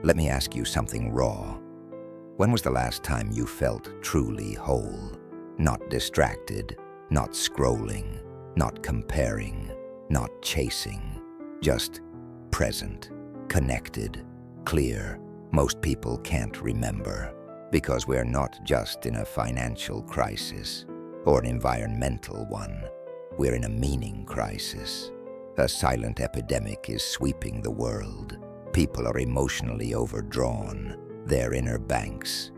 Let me ask you something raw. When was the last time you felt truly whole? Not distracted, not scrolling, not comparing, not chasing, just present, connected, clear. Most people can't remember because we're not just in a financial crisis or an environmental one. We're in a meaning crisis. A silent epidemic is sweeping the world. People are emotionally overdrawn, their inner banks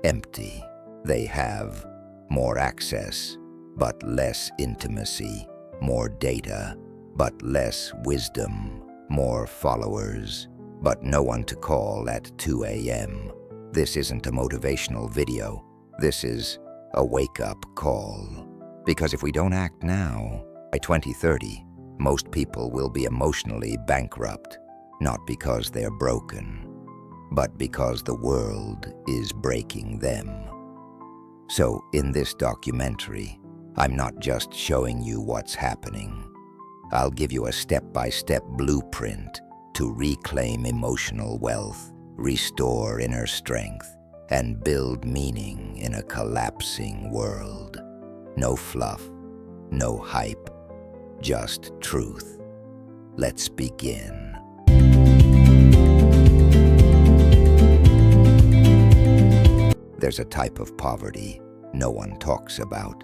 empty. They have more access, but less intimacy, more data, but less wisdom, more followers, but no one to call at 2 a.m. This isn't a motivational video. This is a wake-up call. Because if we don't act now, by 2030, most people will be emotionally bankrupt, not because they're broken, but because the world is breaking them. So in this documentary, I'm not just showing you what's happening. I'll give you a step-by-step blueprint to reclaim emotional wealth, restore inner strength, and build meaning in a collapsing world. No fluff, no hype, just truth. Let's begin. There's a type of poverty no one talks about.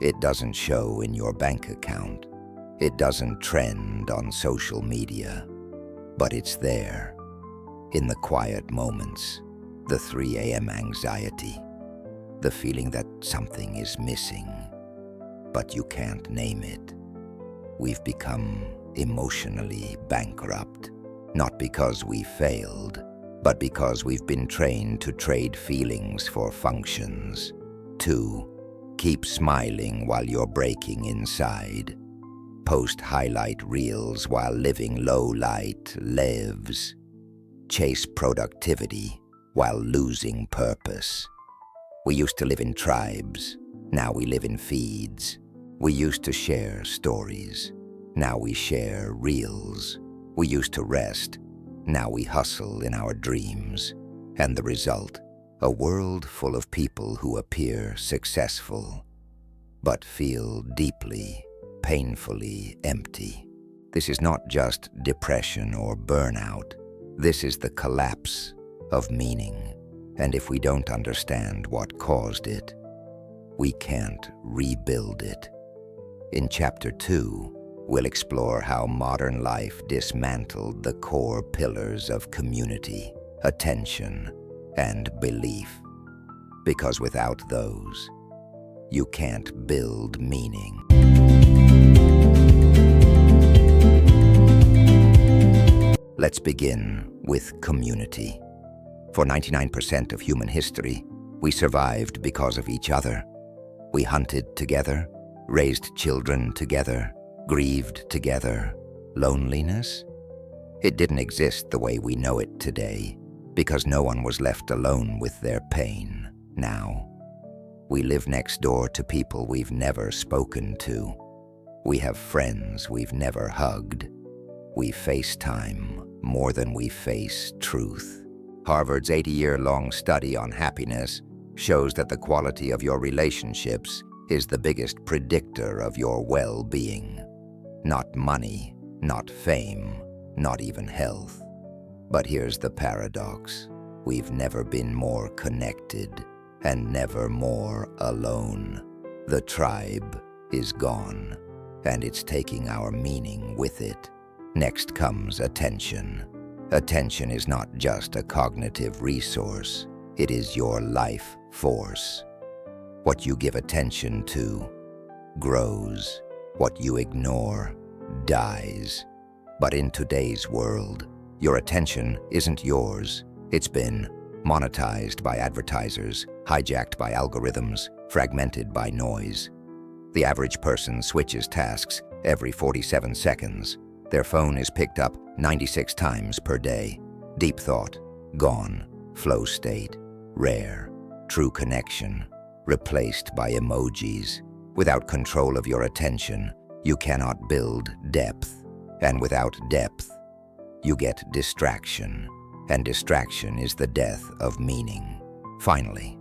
It doesn't show in your bank account. It doesn't trend on social media. But it's there, in the quiet moments, the 3 a.m. anxiety, the feeling that something is missing, but you can't name it. We've become emotionally bankrupt, not because we failed, but because we've been trained to trade feelings for functions, to keep smiling while you're breaking inside, post highlight reels while living low-light lives, chase productivity while losing purpose. We used to live in tribes, now we live in feeds. We used to share stories, now we share reels. We used to rest, now we hustle in our dreams. And the result, a world full of people who appear successful, but feel deeply, painfully empty. This is not just depression or burnout. This is the collapse of meaning. And if we don't understand what caused it, we can't rebuild it. In Chapter 2, we'll explore how modern life dismantled the core pillars of community, attention, and belief. Because without those, you can't build meaning. Let's begin with community. For 99% of human history, we survived because of each other. We hunted together, raised children together, grieved together. Loneliness? It didn't exist the way we know it today, because no one was left alone with their pain. Now, we live next door to people we've never spoken to. We have friends we've never hugged. We FaceTime more than we face truth. Harvard's 80-year-long study on happiness shows that the quality of your relationships is the biggest predictor of your well-being. Not money, not fame, not even health. But here's the paradox. We've never been more connected and never more alone. The tribe is gone, and it's taking our meaning with it. Next comes attention. Attention is not just a cognitive resource. It is your life force. What you give attention to grows. What you ignore dies. But in today's world, your attention isn't yours. It's been monetized by advertisers, hijacked by algorithms, fragmented by noise. The average person switches tasks every 47 seconds. Their phone is picked up 96 times per day. Deep thought, gone. Flow state, rare. True connection, replaced by emojis. Without control of your attention, you cannot build depth. And without depth, you get distraction. and distraction is the death of meaning. Finally,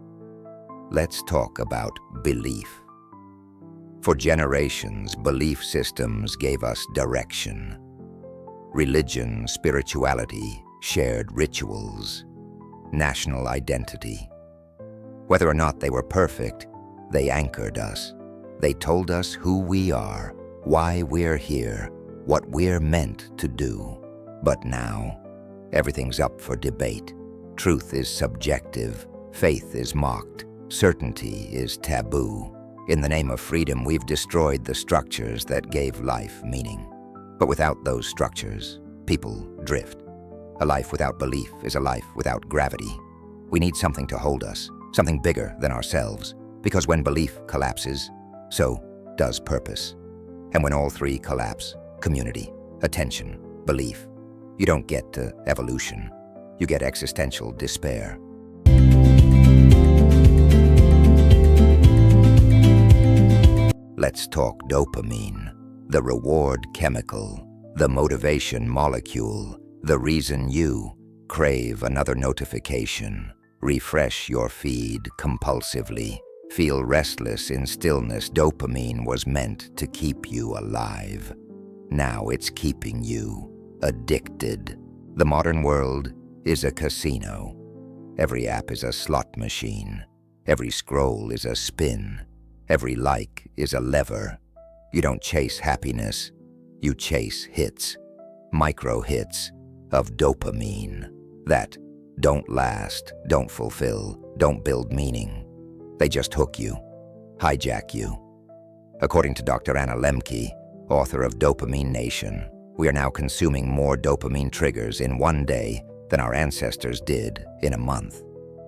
let's talk about belief. For generations, belief systems gave us direction. Religion, spirituality, shared rituals, national identity. Whether or not they were perfect, they anchored us. They told us who we are, why we're here, what we're meant to do. But now, everything's up for debate. Truth is subjective, faith is mocked, certainty is taboo. In the name of freedom, we've destroyed the structures that gave life meaning. But without those structures, people drift. A life without belief is a life without gravity. We need something to hold us, something bigger than ourselves, because when belief collapses, so does purpose. And when all three collapse, community, attention, belief, you don't get to evolution. You get existential despair. Let's talk dopamine, the reward chemical, the motivation molecule, the reason you crave another notification, refresh your feed compulsively, feel restless in stillness. Dopamine was meant to keep you alive. Now it's keeping you addicted. The modern world is a casino. Every app is a slot machine. Every scroll is a spin. Every like is a lever. You don't chase happiness, you chase hits, micro hits of dopamine that don't last, don't fulfill, don't build meaning. They just hook you, hijack you. According to Dr. Anna Lemke, author of Dopamine Nation, we are now consuming more dopamine triggers in one day than our ancestors did in a month.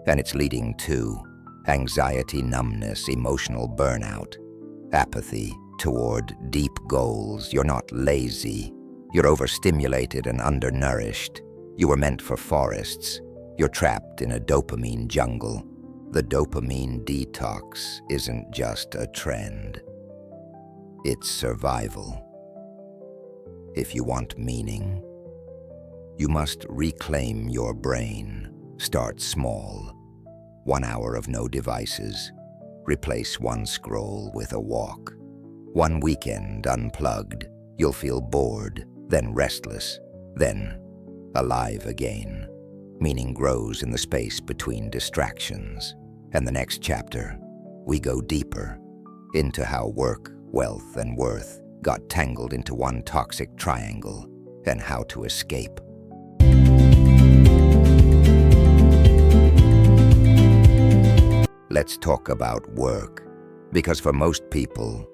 And it's leading to anxiety, numbness, emotional burnout, apathy toward deep goals. You're not lazy. You're overstimulated and undernourished. You were meant for forests. You're trapped in a dopamine jungle. The dopamine detox isn't just a trend. It's survival. If you want meaning, you must reclaim your brain. Start small. 1 hour of no devices. Replace one scroll with a walk. One weekend unplugged. You'll feel bored, then restless, then alive again. Meaning grows in the space between distractions. And the next chapter, we go deeper into how work, wealth, and worth got tangled into one toxic triangle, and how to escape. Let's talk about work, because for most people,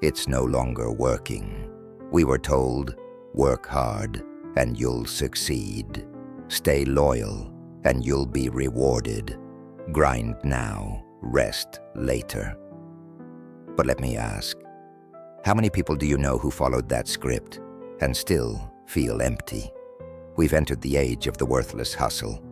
it's no longer working. We were told, work hard and you'll succeed. Stay loyal and you'll be rewarded. Grind now, rest later. But let me ask, how many people do you know who followed that script and still feel empty? We've entered the age of the worthless hustle,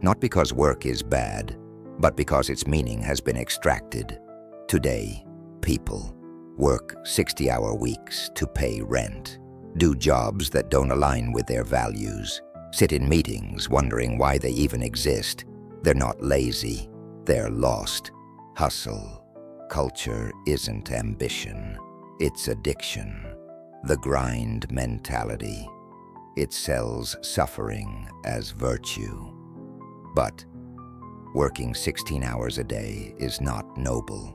not because work is bad, but because its meaning has been extracted. Today, people work 60-hour weeks to pay rent, do jobs that don't align with their values, sit in meetings wondering why they even exist. They're not lazy, they're lost. Hustle culture isn't ambition, it's addiction. The grind mentality. It sells suffering as virtue. But working 16 hours a day is not noble.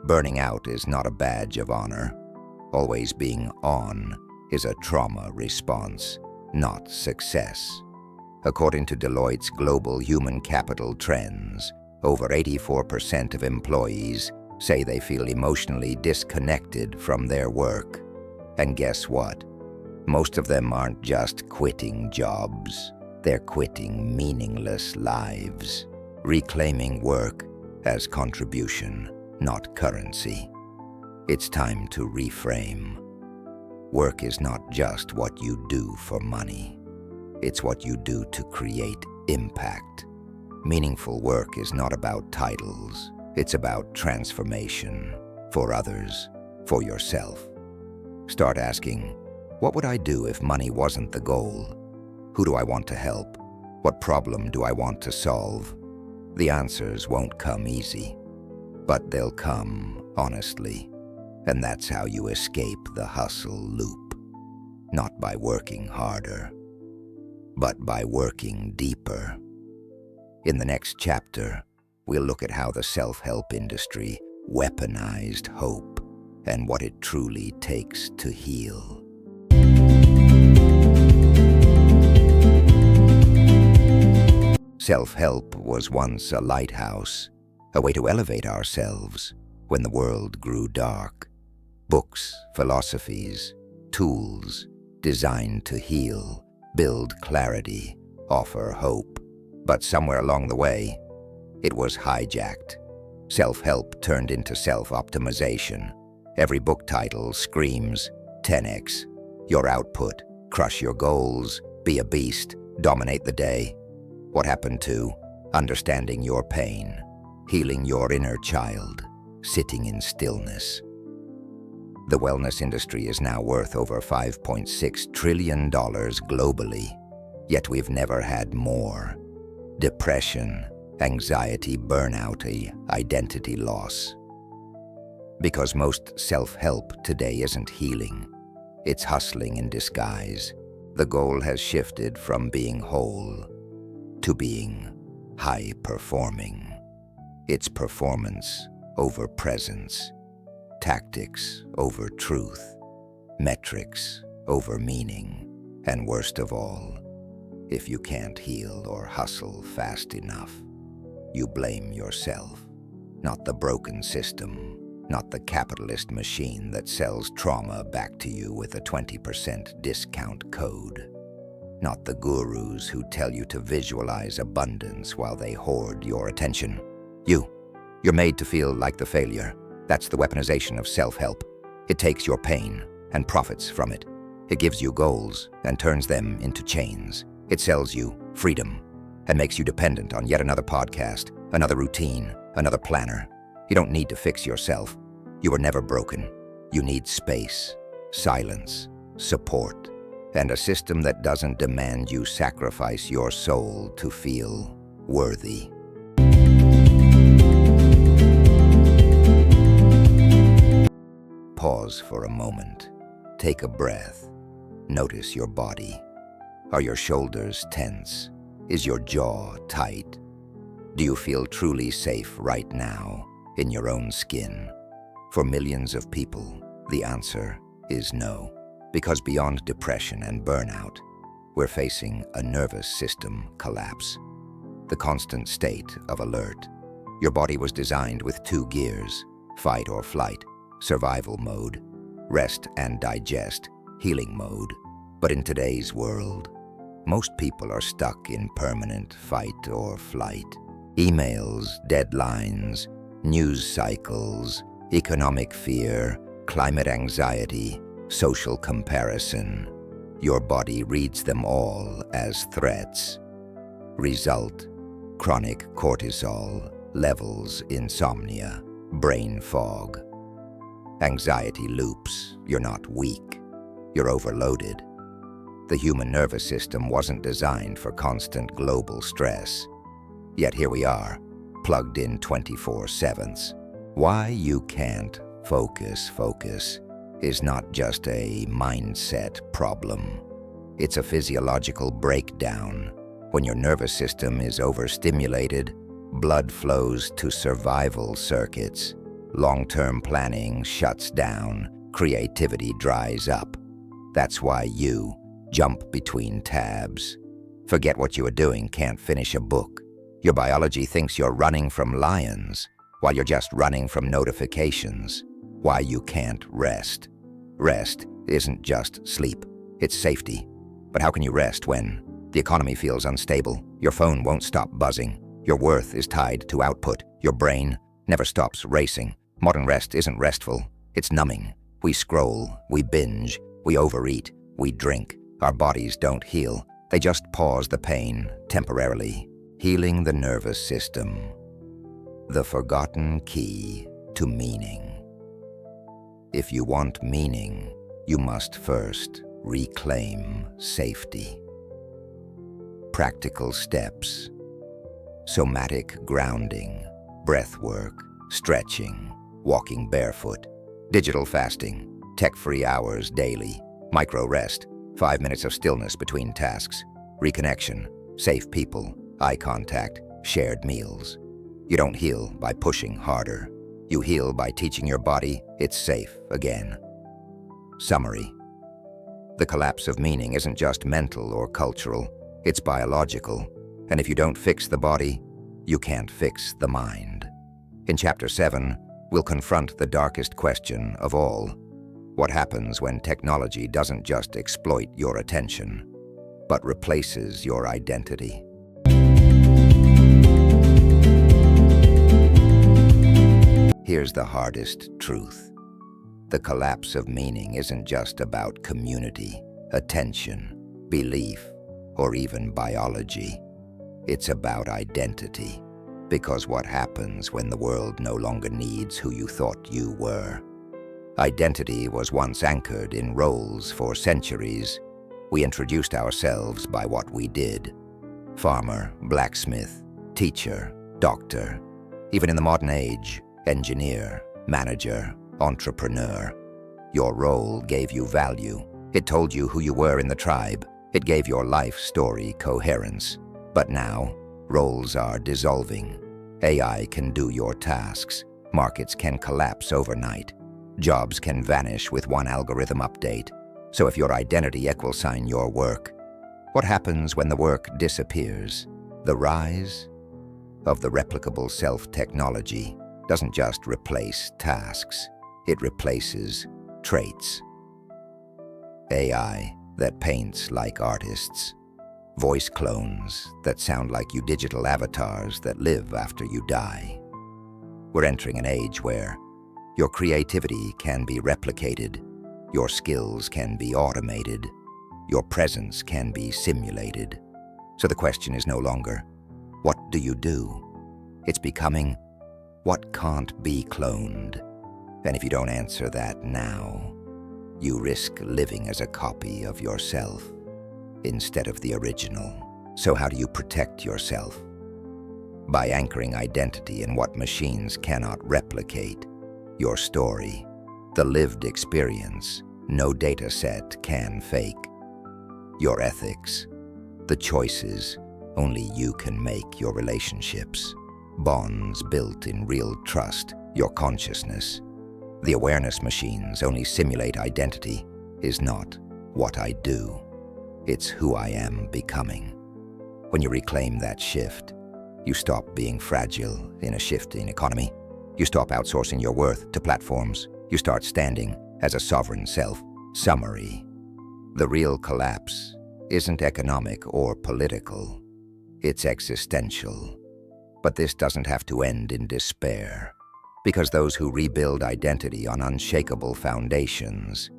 Burning out is not a badge of honor. Always being on is a trauma response, not success. According to Deloitte's Global Human Capital Trends, over 84% of employees say they feel emotionally disconnected from their work. And guess what? Most of them aren't just quitting jobs, they're quitting meaningless lives, reclaiming work as contribution, not currency. It's time to reframe. Work is not just what you do for money. It's what you do to create impact. Meaningful work is not about titles. It's about transformation, for others, for yourself. Start asking, what would I do if money wasn't the goal? Who do I want to help? What problem do I want to solve? The answers won't come easy, but they'll come honestly. And that's how you escape the hustle loop. Not by working harder, but by working deeper. In the next chapter, we'll look at how the self-help industry weaponized hope and what it truly takes to heal. Self-help was once a lighthouse, a way to elevate ourselves when the world grew dark. Books, philosophies, tools designed to heal, build clarity, offer hope. But somewhere along the way, it was hijacked. Self-help turned into self-optimization. Every book title screams 10x, your output, crush your goals, be a beast, dominate the day. What happened to understanding your pain, healing your inner child, sitting in stillness? The wellness industry is now worth over $5.6 trillion globally, yet we've never had more. Depression, anxiety, burnout, identity loss. Because most self-help today isn't healing, it's hustling in disguise. The goal has shifted from being whole to being high-performing. It's performance over presence, tactics over truth, metrics over meaning, and worst of all, if you can't heal or hustle fast enough, you blame yourself, not the broken system, not the capitalist machine that sells trauma back to you with a 20% discount code, not the gurus who tell you to visualize abundance while they hoard your attention. You're made to feel like the failure. That's the weaponization of self-help. It takes your pain and profits from it. It gives you goals and turns them into chains. It sells you freedom and makes you dependent on yet another podcast, another routine, another planner. You don't need to fix yourself. You were never broken. You need space, silence, support, and a system that doesn't demand you sacrifice your soul to feel worthy. Pause for a moment. Take a breath. Notice your body. Are your shoulders tense? Is your jaw tight? Do you feel truly safe right now in your own skin? For millions of people, the answer is no. Because beyond depression and burnout, we're facing a nervous system collapse. The constant state of alert. Your body was designed with two gears, fight or flight, survival mode, rest and digest, healing mode. But in today's world, most people are stuck in permanent fight or flight. Emails, deadlines, news cycles, economic fear, climate anxiety, social comparison. Your body reads them all as threats. Result: chronic cortisol levels, insomnia, brain fog. Anxiety loops. You're not weak. You're overloaded. The human nervous system wasn't designed for constant global stress. Yet here we are, plugged in 24/7. Why you can't focus is not just a mindset problem. It's a physiological breakdown. When your nervous system is overstimulated, blood flows to survival circuits. Long-term planning shuts down, creativity dries up. That's why you jump between tabs. Forget what you were doing, can't finish a book. Your biology thinks you're running from lions, while you're just running from notifications. Why you can't rest. Rest isn't just sleep, it's safety. But how can you rest when the economy feels unstable, your phone won't stop buzzing, your worth is tied to output, your brain never stops racing? Modern rest isn't restful, it's numbing. We scroll, we binge, we overeat, we drink. Our bodies don't heal, they just pause the pain temporarily. Healing the nervous system. The forgotten key to meaning. If you want meaning, you must first reclaim safety. practical steps: somatic grounding, breath work, stretching, walking barefoot, digital fasting, tech-free hours daily, micro rest, 5 minutes of stillness between tasks, reconnection, safe people, eye contact, shared meals. You don't heal by pushing harder. You heal by teaching your body it's safe again. Summary: the collapse of meaning isn't just mental or cultural, it's biological. And if you don't fix the body, you can't fix the mind. In Chapter 7, we'll confront the darkest question of all: what happens when technology doesn't just exploit your attention, but replaces your identity? Here's the hardest truth. The collapse of meaning isn't just about community, attention, belief, or even biology. It's about identity. Because what happens when the world no longer needs who you thought you were? Identity was once anchored in roles for centuries. We introduced ourselves by what we did: farmer, blacksmith, teacher, doctor. Even in the modern age, engineer, manager, entrepreneur. Your role gave you value. It told you who you were in the tribe. It gave your life story coherence. But now, roles are dissolving. AI can do your tasks. Markets can collapse overnight. Jobs can vanish with one algorithm update. So if your identity equals your work, what happens when the work disappears? The rise of the replicable self-technology doesn't just replace tasks, it replaces traits. AI that paints like artists, voice clones that sound like you, digital avatars that live after you die. We're entering an age where your creativity can be replicated, your skills can be automated, your presence can be simulated. So the question is no longer, what do you do? It's becoming, what can't be cloned? And if you don't answer that now, you risk living as a copy of yourself instead of the original. So how do you protect yourself? By anchoring identity in what machines cannot replicate: your story, the lived experience no data set can fake. Your ethics, the choices only you can make. Your relationships, bonds built in real trust. Your consciousness, the awareness machines only simulate. Identity is not what I do, it's who I am becoming. When you reclaim that shift, you stop being fragile in a shifting economy. You stop outsourcing your worth to platforms. You start standing as a sovereign self. Summary: the real collapse isn't economic or political, it's existential. But this doesn't have to end in despair, because those who rebuild identity on unshakable foundations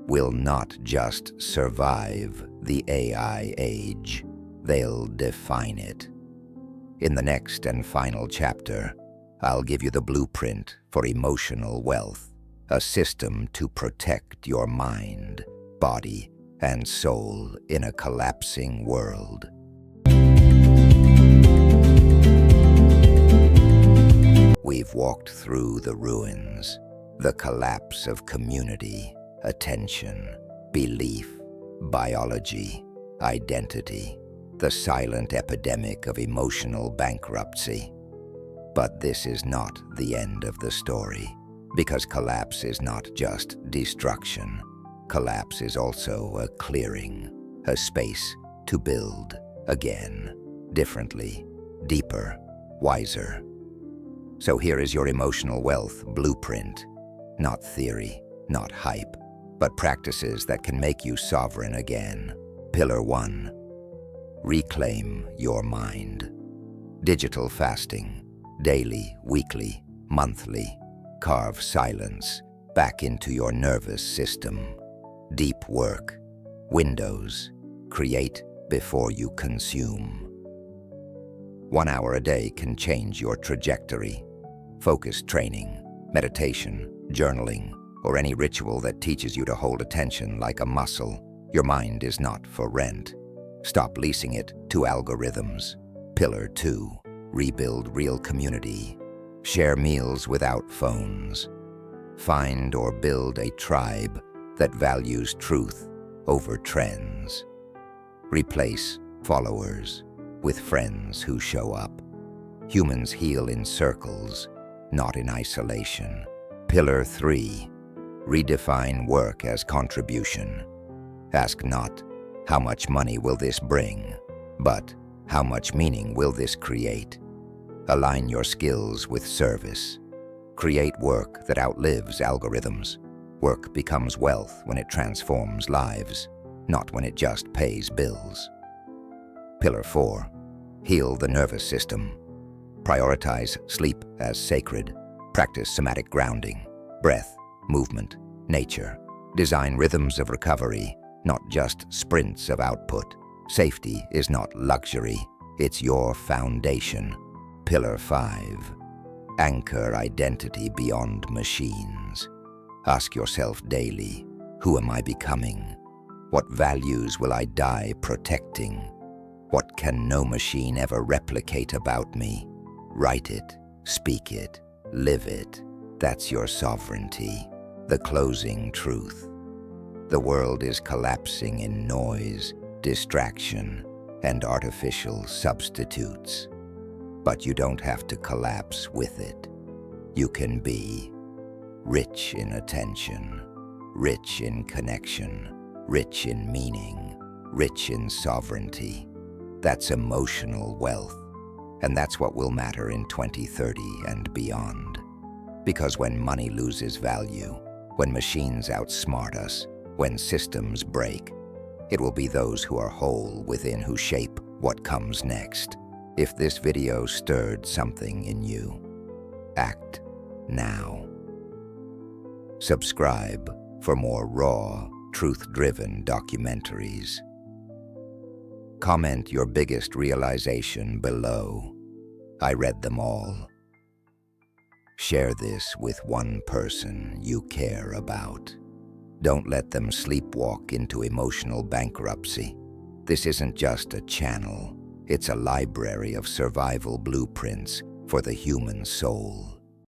will not just survive the AI age, they'll define it. In the next and final chapter, I'll give you the blueprint for emotional wealth, a system to protect your mind, body, and soul in a collapsing world. We've walked through the ruins, the collapse of community, attention, belief, biology, identity, the silent epidemic of emotional bankruptcy. But this is not the end of the story, because collapse is not just destruction. Collapse is also a clearing, a space to build again, differently, deeper, wiser. So here is your emotional wealth blueprint. Not theory, not hype, but practices that can make you sovereign again. Pillar 1. Reclaim your mind. Digital fasting. Daily, weekly, monthly. Carve silence back into your nervous system. Deep work. Windows. Create before you consume. 1 hour a day can change your trajectory. Focused training, meditation, journaling, or any ritual that teaches you to hold attention like a muscle. Your mind is not for rent. Stop leasing it to algorithms. Pillar 2. Rebuild real community. Share meals without phones. Find or build a tribe that values truth over trends. Replace followers with friends who show up. Humans heal in circles, not in isolation. Pillar 3. Redefine work as contribution. Ask not, how much money will this bring, but how much meaning will this create? Align your skills with service. Create work that outlives algorithms. Work becomes wealth when it transforms lives, not when it just pays bills. Pillar 4. Heal the nervous system. Prioritize sleep as sacred. Practice somatic grounding, breath, movement, nature. Design rhythms of recovery, not just sprints of output. Safety is not luxury, it's your foundation. Pillar 5. Anchor identity beyond machines. Ask yourself daily, who am I becoming? What values will I die protecting? What can no machine ever replicate about me? Write it, speak it, live it. That's your sovereignty. The closing truth. The world is collapsing in noise, distraction, and artificial substitutes. But you don't have to collapse with it. You can be rich in attention, rich in connection, rich in meaning, rich in sovereignty. That's emotional wealth, and that's what will matter in 2030 and beyond. Because when money loses value, when machines outsmart us, when systems break, it will be those who are whole within who shape what comes next. If this video stirred something in you, act now. Subscribe for more raw, truth-driven documentaries. Comment your biggest realization below. I read them all. Share this with one person you care about. Don't let them sleepwalk into emotional bankruptcy. This isn't just a channel. It's a library of survival blueprints for the human soul.